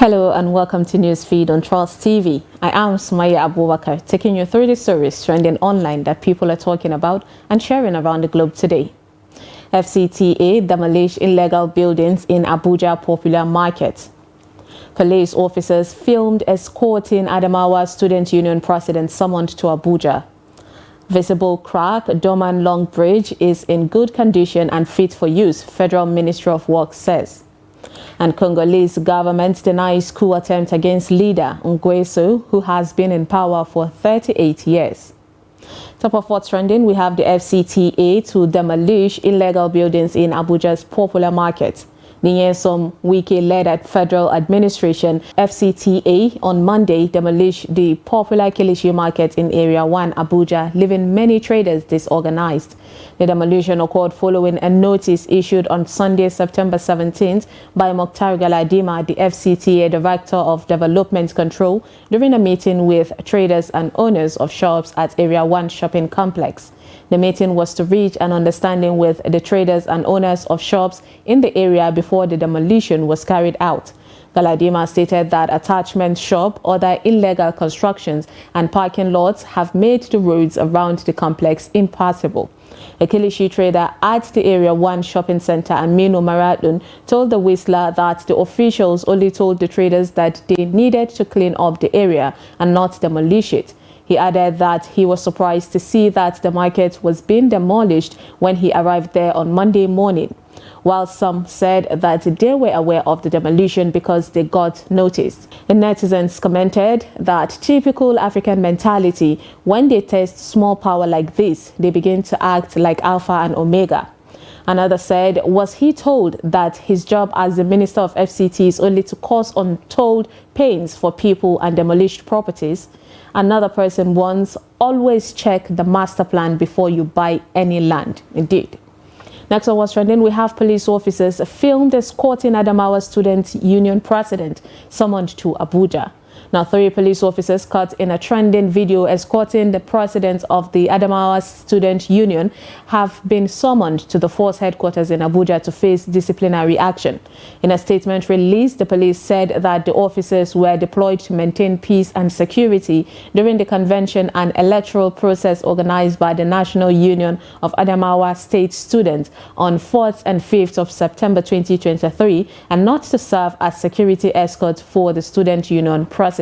Hello and welcome to NEWSFEED on Trust TV. I am Sumaya Abubakar, taking you through the stories trending online that people are talking about and sharing around the globe today. FCTA demolish illegal buildings in Abuja popular market. Police officers filmed escorting Adamawa Student Union president summoned to Abuja. Visible crack, Doman Long Bridge is in good condition and fit for use, Federal Ministry of Works says. And Congolese government denies coup attempt against leader Nguesso, who has been in power for 38 years. Top of what's trending, we have the FCTA to demolish illegal buildings in Abuja's popular market. Nyesom Wike-led federal administration, FCTA, on Monday demolished the popular Kilishi market in Area 1, Abuja, leaving many traders disorganized. The demolition occurred following a notice issued on Sunday, September 17th by Mokhtar Galadima, the FCTA Director of Development Control, during a meeting with traders and owners of shops at Area 1 shopping complex. The meeting was to reach an understanding with the traders and owners of shops in the area before the demolition was carried out. Galadima stated that attachment shop, other illegal constructions and parking lots have made the roads around the complex impassable. A Kilishi trader at the Area 1 shopping center, Aminu Maradun, told the Whistler that the officials only told the traders that they needed to clean up the area and not demolish it. He added that he was surprised to see that the market was being demolished when he arrived there on Monday morning, while some said that they were aware of the demolition because they got notice. The netizens commented that typical African mentality, when they test small power like this, they begin to act like Alpha and Omega. Another said, was he told that his job as the Minister of FCT is only to cause untold pains for people and demolished properties? Another person once, always check the master plan before you buy any land. Indeed. Next on what's trending, we have police officers filmed escorting Adamawa Student Union president summoned to Abuja. Now, 3 police officers caught in a trending video escorting the president of the Adamawa Student Union have been summoned to the force headquarters in Abuja to face disciplinary action. In a statement released, the police said that the officers were deployed to maintain peace and security during the convention and electoral process organized by the National Union of Adamawa State Students on 4th and 5th of September 2023, and not to serve as security escorts for the Student Union president.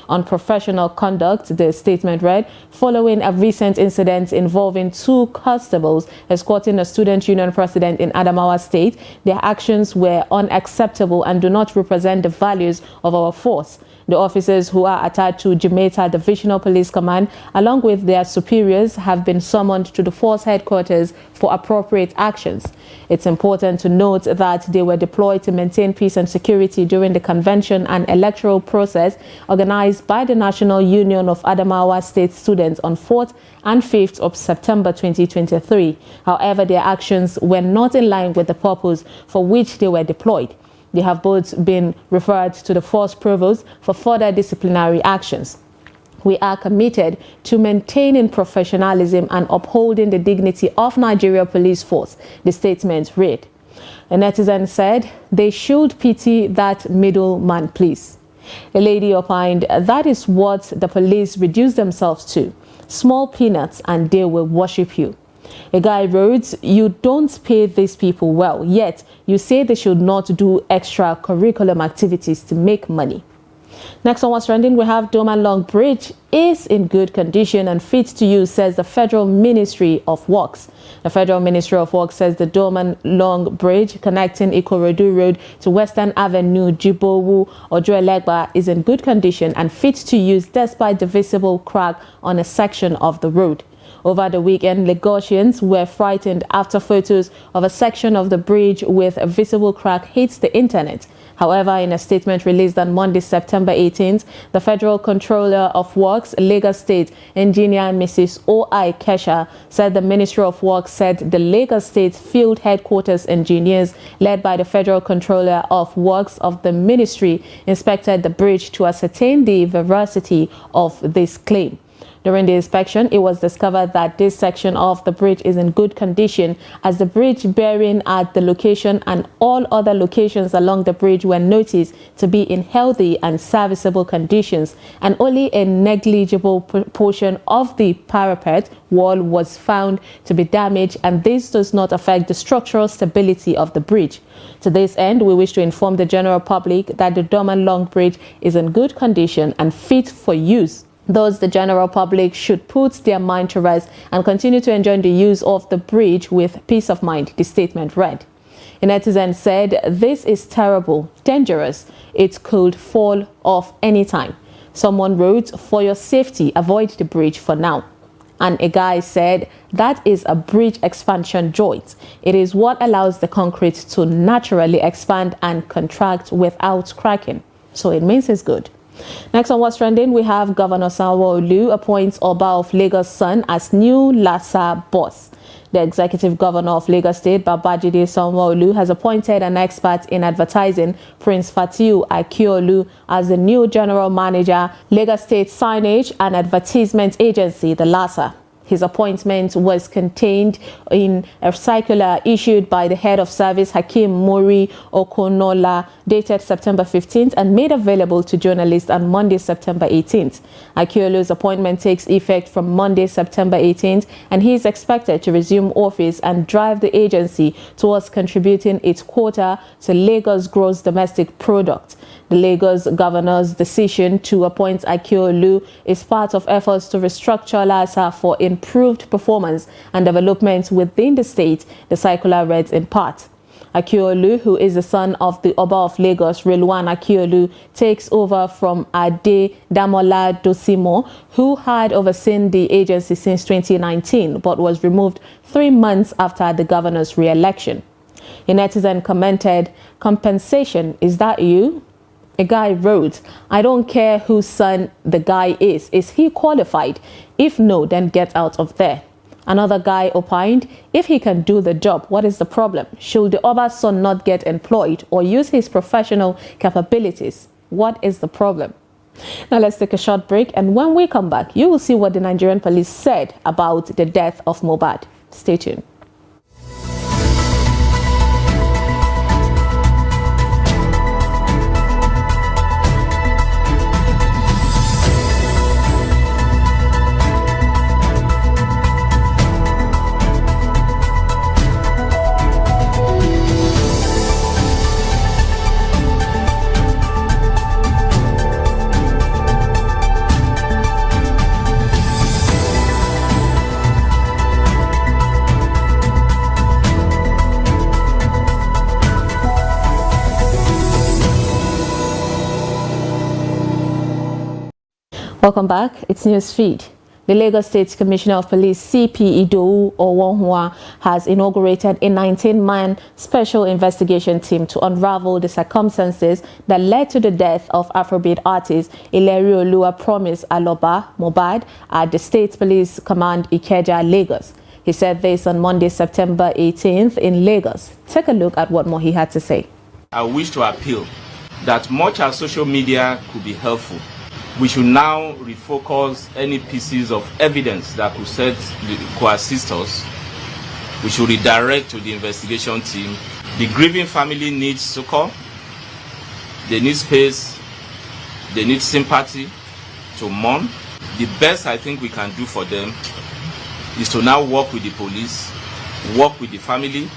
On professional conduct, the statement read, following a recent incident involving 2 constables escorting a student union president in Adamawa State, their actions were unacceptable and do not represent the values of our force. The officers who are attached to Jamaica Divisional Police Command, along with their superiors, have been summoned to the force headquarters for appropriate actions. It's important to note that they were deployed to maintain peace and security during the convention and electoral process organized by the National Union of Adamawa State Students on 4th and 5th of September 2023. However, their actions were not in line with the purpose for which they were deployed. They have both been referred to the force provost for further disciplinary actions. We are committed to maintaining professionalism and upholding the dignity of Nigeria Police Force, the statement read. A netizen said, they should pity that middleman, please. A lady opined, that is what the police reduce themselves to. Small peanuts and they will worship you. A guy wrote, you don't pay these people well, yet you say they should not do extra curriculum activities to make money. Next on what's trending, we have Doman Long Bridge is in good condition and fit to use, says the Federal Ministry of Works. The Federal Ministry of Works says the Doman Long Bridge connecting Ikorodu Road to Western Avenue, Jibowu, Ojuelegba is in good condition and fit to use despite the visible crack on a section of the road. Over the weekend, Lagosians were frightened after photos of a section of the bridge with a visible crack hit the internet. However, in a statement released on Monday, September 18th, the Federal Controller of Works, Lagos State Engineer Mrs. O.I. Kesha, said the Ministry of Works said the Lagos State Field Headquarters engineers, led by the Federal Controller of Works of the Ministry, inspected the bridge to ascertain the veracity of this claim. During the inspection, it was discovered that this section of the bridge is in good condition, as the bridge bearing at the location and all other locations along the bridge were noticed to be in healthy and serviceable conditions, and only a negligible portion of the parapet wall was found to be damaged, and this does not affect the structural stability of the bridge. To this end, we wish to inform the general public that the Dorman Long Bridge is in good condition and fit for use. Thus, the general public should put their mind to rest and continue to enjoy the use of the bridge with peace of mind, the statement read. A netizen said, "This is terrible, dangerous. It could fall off anytime." Someone wrote, "For your safety, avoid the bridge for now." And a guy said, "That is a bridge expansion joint. It is what allows the concrete to naturally expand and contract without cracking. So it means it's good." Next on What's Trending, we have Governor Sanwo-Olu appoints Oba of Lagos' son as new LASA boss. The executive governor of Lagos State, Babajide Sanwo-Olu, has appointed an expert in advertising, Prince Fatiu Akiolu, as the new general manager, Lagos State Signage and Advertisement Agency, the LASA. His appointment was contained in a circular issued by the head of service, Hakeem Mori Okonola, dated September 15th and made available to journalists on Monday, September 18th. Akiolu's appointment takes effect from Monday, September 18th, and he is expected to resume office and drive the agency towards contributing its quota to Lagos' gross domestic product. The Lagos governor's decision to appoint Akiolu is part of efforts to restructure LASA for improved performance and development within the state, the circular reads in part. Akiolu, who is the son of the Oba of Lagos, Rilwan Akiolu, takes over from Ade Damola Dosimo, who had overseen the agency since 2019 but was removed 3 months after the governor's re-election. A netizen commented, "Compensation, is that you?" A guy wrote, "I don't care whose son the guy is. Is he qualified? If no, then get out of there." Another guy opined, "If he can do the job, what is the problem? Should the Oba's son not get employed or use his professional capabilities? What is the problem?" Now let's take a short break, and when we come back, you will see what the Nigerian police said about the death of Mohbad. Stay tuned. Welcome back. It's NEWSFEED. The Lagos State Commissioner of Police, CP Idowu Owonhua, has inaugurated a 19-man special investigation team to unravel the circumstances that led to the death of Afrobeat artist Ilerioluwa Promise Aloba Mohbad at the State Police Command Ikeja, Lagos. He said this on Monday, September 18th in Lagos. Take a look at what more he had to say. I wish to appeal that much as social media could be helpful, we should now refocus any pieces of evidence that could assist us. We should redirect to the investigation team. The grieving family needs succor. They need space. They need sympathy to mourn. The best I think we can do for them is to now work with the police, work with the family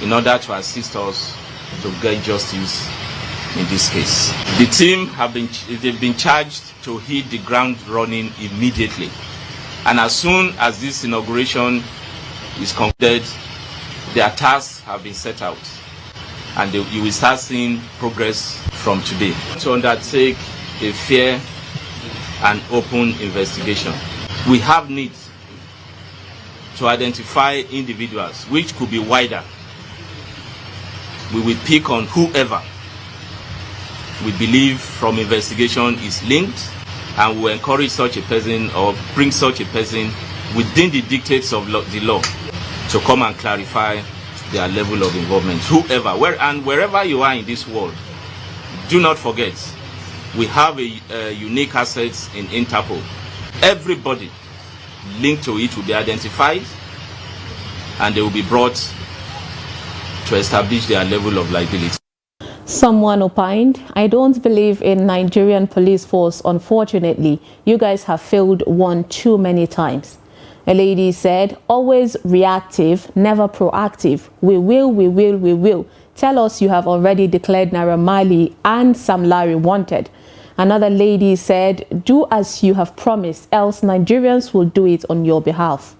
in order to assist us to get justice in this case. The team they've been charged to hit the ground running immediately, and as soon as this inauguration is concluded, their tasks have been set out, and you will start seeing progress from today to undertake a fair and open investigation. We have needs to identify individuals, which could be wider. We will pick on whoever we believe from investigation is linked, and will encourage such a person or bring such a person within the dictates of the law to come and clarify their level of involvement. Whoever, wherever you are in this world, do not forget, we have a unique asset in Interpol. Everybody linked to it will be identified and they will be brought to establish their level of liability. Someone opined, I don't believe in Nigerian police force, unfortunately. You guys have failed one too many times. A lady said, always reactive, never proactive. We will. Tell us you have already declared Nara Mali and Sam Larry wanted. Another lady said, do as you have promised, else Nigerians will do it on your behalf.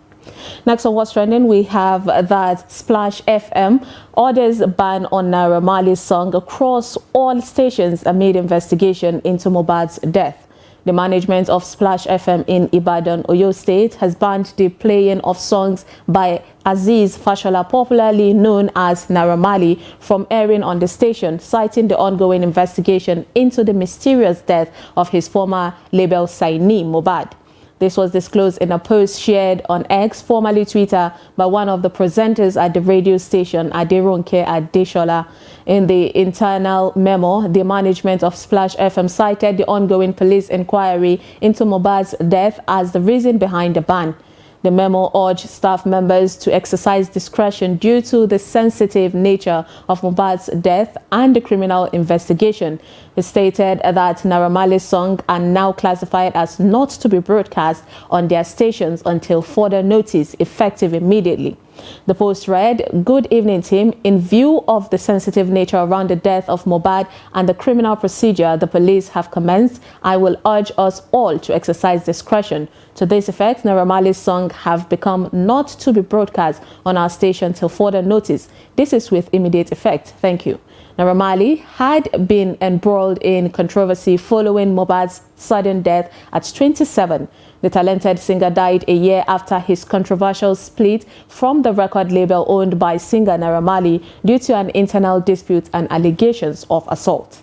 Next on What's Trending, we have that Splash FM orders a ban on Nara Mali's song across all stations amid investigation into Mohbad's death. The management of Splash FM in Ibadan, Oyo State, has banned the playing of songs by Aziz Fashola, popularly known as Nara Mali, from airing on the station, citing the ongoing investigation into the mysterious death of his former label signee, Mohbad. This was disclosed in a post shared on X, formerly Twitter, by one of the presenters at the radio station, Aderonke Adeshola. In the internal memo, the management of Splash FM cited the ongoing police inquiry into Mohbad's death as the reason behind the ban. The memo urged staff members to exercise discretion due to the sensitive nature of Mohbad's death and the criminal investigation. It stated that Nara Mali's songs are now classified as not to be broadcast on their stations until further notice, effective immediately. The post read, "Good evening, team. In view of the sensitive nature around the death of Mohbad and the criminal procedure the police have commenced, I will urge us all to exercise discretion. To this effect, Nara Mali's songs have become not to be broadcast on our station till further notice. This is with immediate effect. Thank you." Nara Mali had been embroiled in controversy following Mohbad's sudden death at 27. The talented singer died a year after his controversial split from the record label owned by singer Nara Mali due to an internal dispute and allegations of assault.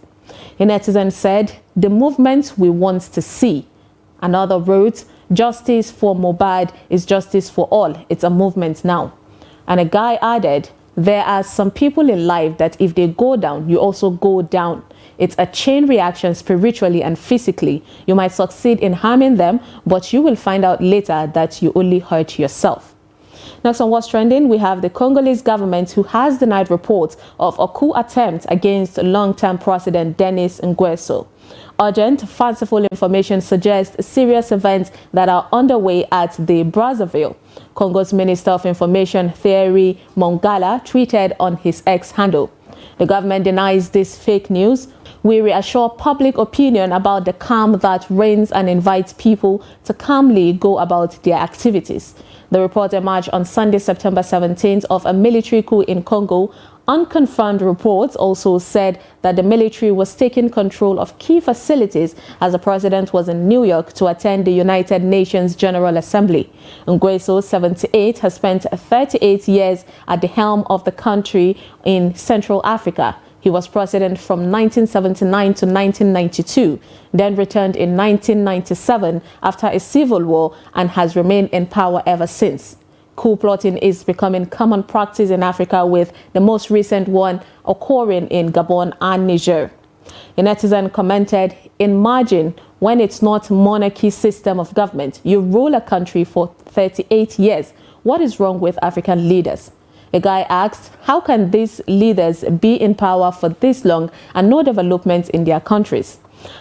A netizen said, "The movement we want to see." Another wrote, "Justice for Mohbad is justice for all. It's a movement now." And a guy added, "There are some people in life that if they go down, you also go down. It's a chain reaction spiritually and physically. You might succeed in harming them, but you will find out later that you only hurt yourself." Next on What's Trending, we have the Congolese government, who has denied reports of a coup attempt against long-term President Denis Nguesso. Urgent, fanciful information suggests serious events that are underway at the Brazzaville. Congo's Minister of Information, Thierry Mongala, tweeted on his X handle, "The government denies this fake news. We reassure public opinion about the calm that reigns and invites people to calmly go about their activities." The report emerged on Sunday, September 17th, of a military coup in Congo. Unconfirmed reports also said that the military was taking control of key facilities as the president was in New York to attend the United Nations General Assembly. Nguesso, 78, has spent 38 years at the helm of the country in Central Africa. He was president from 1979 to 1992, then returned in 1997 after a civil war and has remained in power ever since. Coup plotting is becoming common practice in Africa, with the most recent one occurring in Gabon and Niger. A netizen commented, "Imagine when it's not monarchy system of government. You rule a country for 38 years. What is wrong with African leaders?" A guy asked, "How can these leaders be in power for this long and no development in their countries?"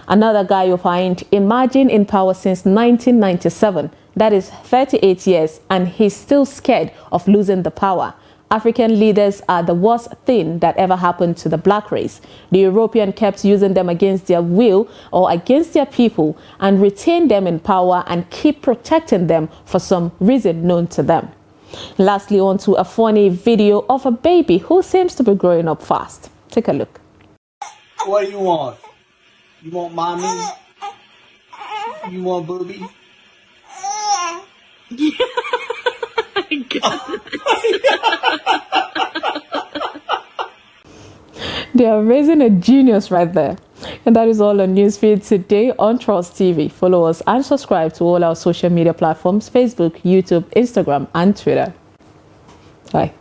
Another guy opined, "Imagine in power since 1997. That is 38 years, and he's still scared of losing the power. African leaders are the worst thing that ever happened to the black race. The European kept using them against their will or against their people and retain them in power and keep protecting them for some reason known to them." Lastly, on to a funny video of a baby who seems to be growing up fast. Take a look. What do you want? You want mommy? You want booby? They are raising a genius right there. And that is all on NEWSFEED today on Trust TV. Follow us and subscribe to all our social media platforms: Facebook, YouTube, Instagram, and Twitter. Bye.